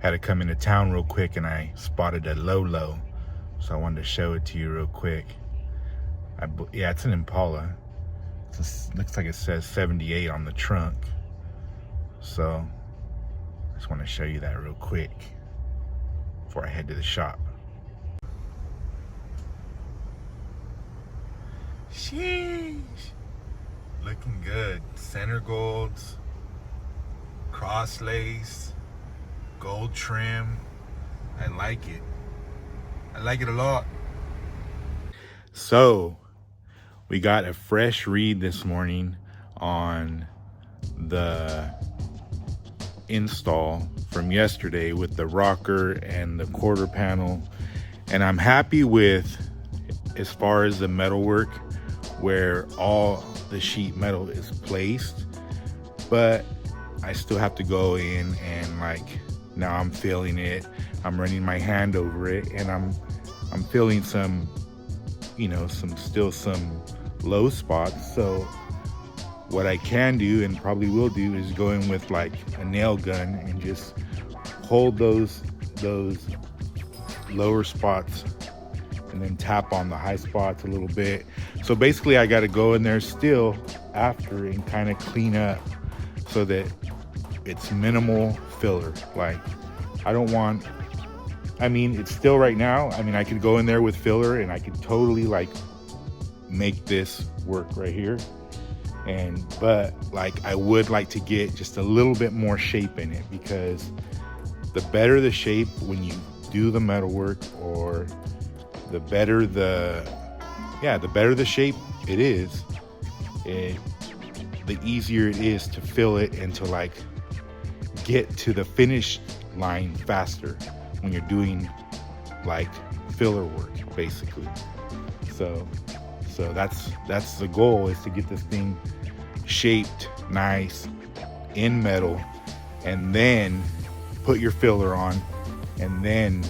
Had to come into town real quick and I spotted a low, so I wanted to show it to you real quick. Yeah, it's an Impala. Looks like it says 78 on the trunk. So I just want to show you that real quick before I head to the shop. Sheesh, looking good. Center golds, cross lace, gold trim. I like it. I like it a lot. So we got a fresh read this morning on the install from yesterday with the rocker and the quarter panel, and I'm happy with as far as the metalwork where all the sheet metal is placed, but I still have to go in and like, now I'm feeling it, I'm running my hand over it, and I'm feeling some, you know, some low spots. So what I can do and probably will do is go in with like a nail gun and just hold those lower spots and then tap on the high spots a little bit. So basically I got to go in there still after and kind of clean up so that it's minimal filler. Like I don't want, I mean, it's still right now, I mean, I could go in there with filler and I could totally like make this work right here. But like I would like to get just a little bit more shape in it, because the better the shape when you do the metalwork, or the better the shape it is, the easier it is to fill it and to like get to the finish line faster when you're doing like filler work basically. So that's the goal, is to get this thing shaped nice in metal and then put your filler on and then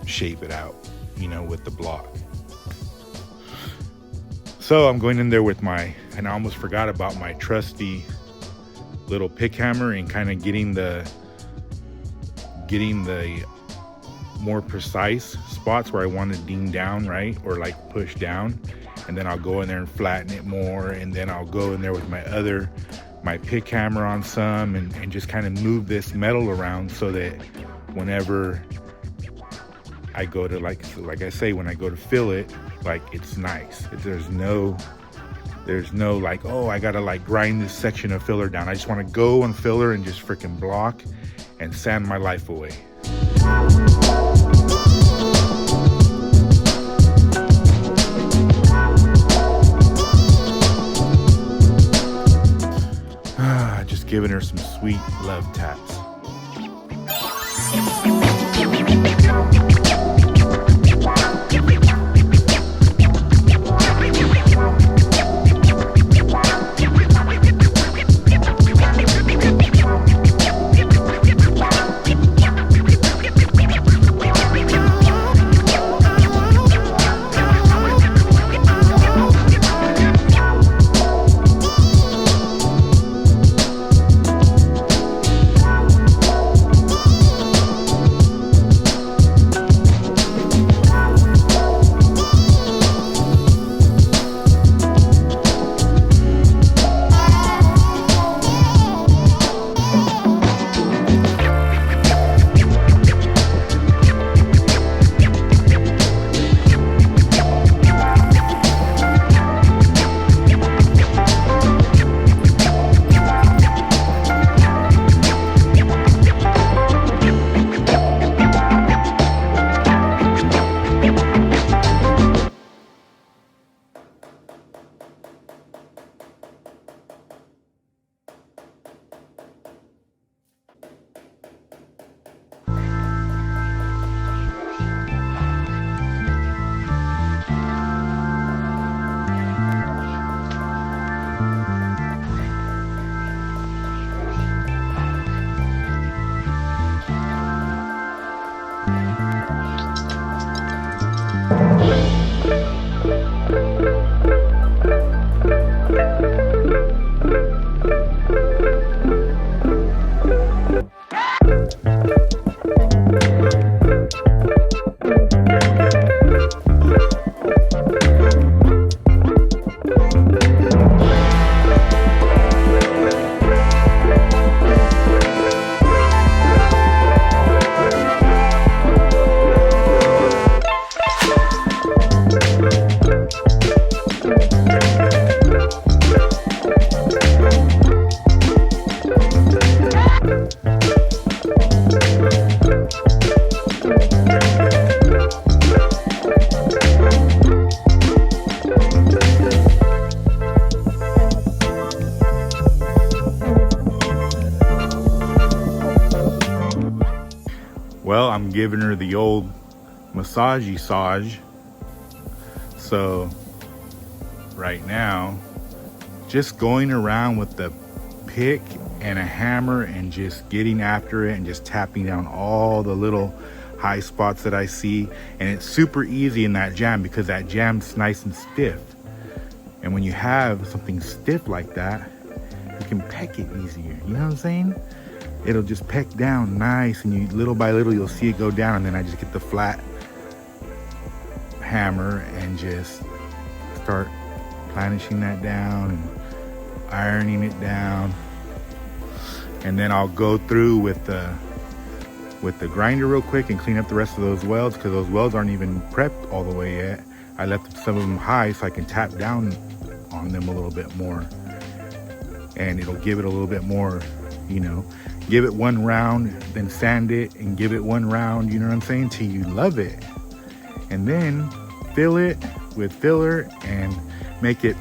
shape it out, you know, with the block. So I'm going in there with and I almost forgot about my trusty little pick hammer and kind of getting the more precise spots where I want to ding down, right, or like push down, and then I'll go in there and flatten it more, and then I'll go in there with my pick hammer on some and just kind of move this metal around so that whenever I go to like I say, when I go to fill it, like it's nice. There's no like, oh, I gotta like grind this section of filler down. I just want to go and filler and just freaking block and sand my life away. Just giving her some sweet love taps. Well, I'm giving her the old massage. So right now, just going around with the pick and a hammer and just getting after it and just tapping down all the little high spots that I see. And it's super easy in that jam because that jam's nice and stiff. And when you have something stiff like that, you can peck it easier. You know what I'm saying? It'll just peck down nice, and you little by little you'll see it go down. And then I just get the flat hammer and just start planishing that down and ironing it down. And then I'll go through with the grinder real quick and clean up the rest of those welds, because those welds aren't even prepped all the way yet. I left some of them high so I can tap down on them a little bit more, and it'll give it a little bit more, you know, give it one round, then sand it and give it one round, you know what I'm saying, till you love it. And then fill it with filler and make it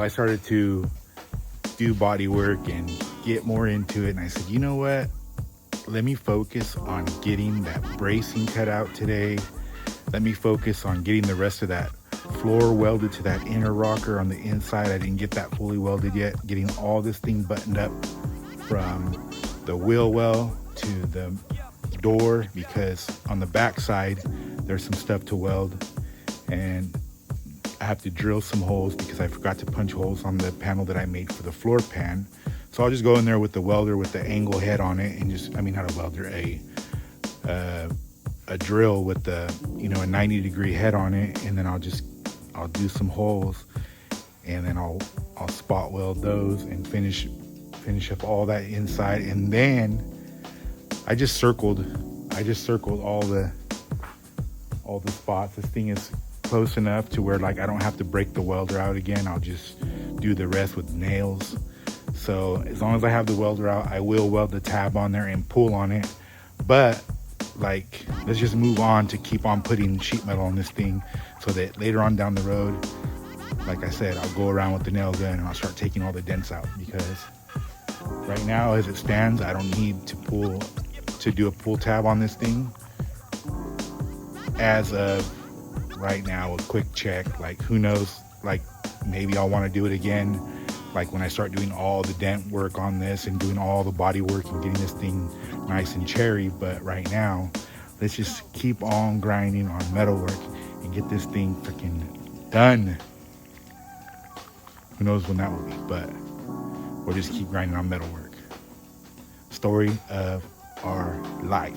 I started to do body work and get more into it, and I said, you know what, let me focus on getting that bracing cut out today. Let me focus on getting the rest of that floor welded to that inner rocker on the inside. I didn't get that fully welded yet. Getting all this thing buttoned up from the wheel well to the door, because on the back side there's some stuff to weld, and I have to drill some holes because I forgot to punch holes on the panel that I made for the floor pan. So I'll just go in there with the welder with the angle head on it and just, I mean, not a welder, a drill with the, you know, a 90-degree head on it, and then I'll do some holes, and then I'll spot weld those and finish up all that inside. And then I just circled all the spots. This thing is close enough to where, like, I don't have to break the welder out again. I'll just do the rest with nails. So as long as I have the welder out, I will weld the tab on there and pull on it. But like, let's just move on to keep on putting sheet metal on this thing, so that later on down the road, like I said, I'll go around with the nail gun and I'll start taking all the dents out. Because right now, as it stands, I don't need to do a pull tab on this thing. As of right now, a quick check, like, who knows, like, maybe I'll want to do it again, like when I start doing all the dent work on this and doing all the body work and getting this thing nice and cherry. But right now, let's just keep on grinding on metal work and get this thing freaking done. Who knows when that will be, but we'll just keep grinding on metalwork. Story of our life.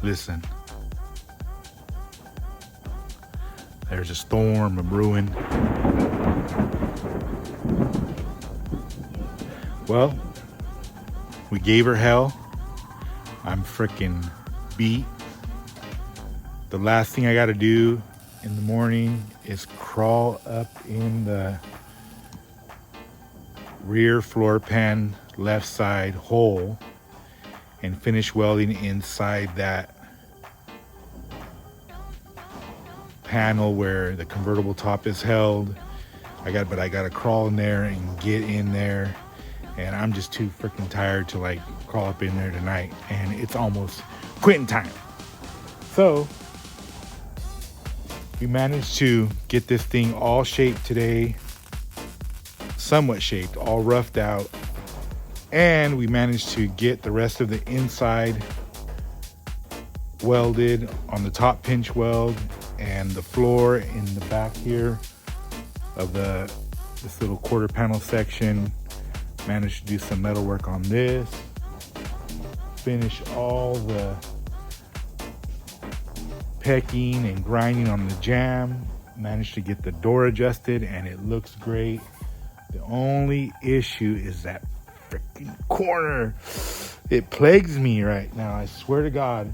Listen, there's a storm brewing. Well, we gave her hell. I'm freaking beat. The last thing I gotta do in the morning is crawl up in the rear floor pan left side hole and finish welding inside that panel where the convertible top is held. But I gotta crawl in there and get in there, and I'm just too freaking tired to like crawl up in there tonight, and it's almost quitting time. So we managed to get this thing all shaped today, somewhat shaped, all roughed out, and we managed to get the rest of the inside welded on the top pinch weld, and the floor in the back here of this little quarter panel section. Managed to do some metal work on this, finish all the pecking and grinding on the jamb, managed to get the door adjusted, and it looks great. The only issue is that freaking corner. It plagues me right now, I swear to God.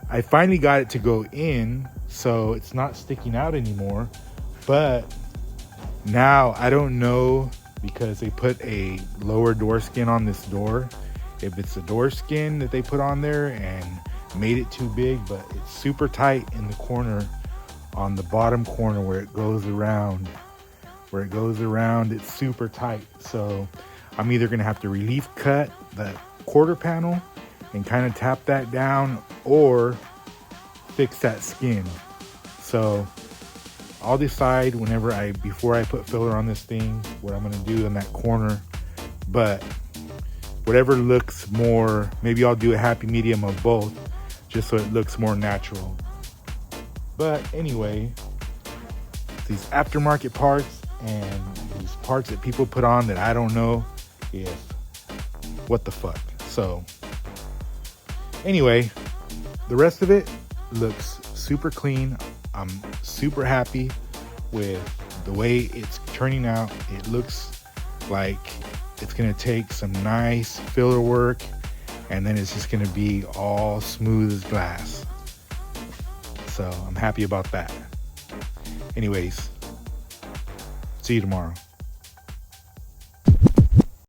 I finally got it to go in, so it's not sticking out anymore, but now I don't know, because they put a lower door skin on this door, if it's the door skin that they put on there and made it too big, but it's super tight in the corner, on the bottom corner where it goes around. It's super tight. So I'm either gonna have to relief cut the quarter panel and kind of tap that down, or fix that skin. So I'll decide before I put filler on this thing, what I'm gonna do in that corner. But whatever looks more, maybe I'll do a happy medium of both, just so it looks more natural. But anyway, these aftermarket parts and these parts that people put on that I don't know if what the fuck. So anyway, the rest of it looks super clean. I'm super happy with the way it's turning out. It looks like it's gonna take some nice filler work, and then it's just gonna be all smooth as glass. So I'm happy about that. Anyways, see you tomorrow.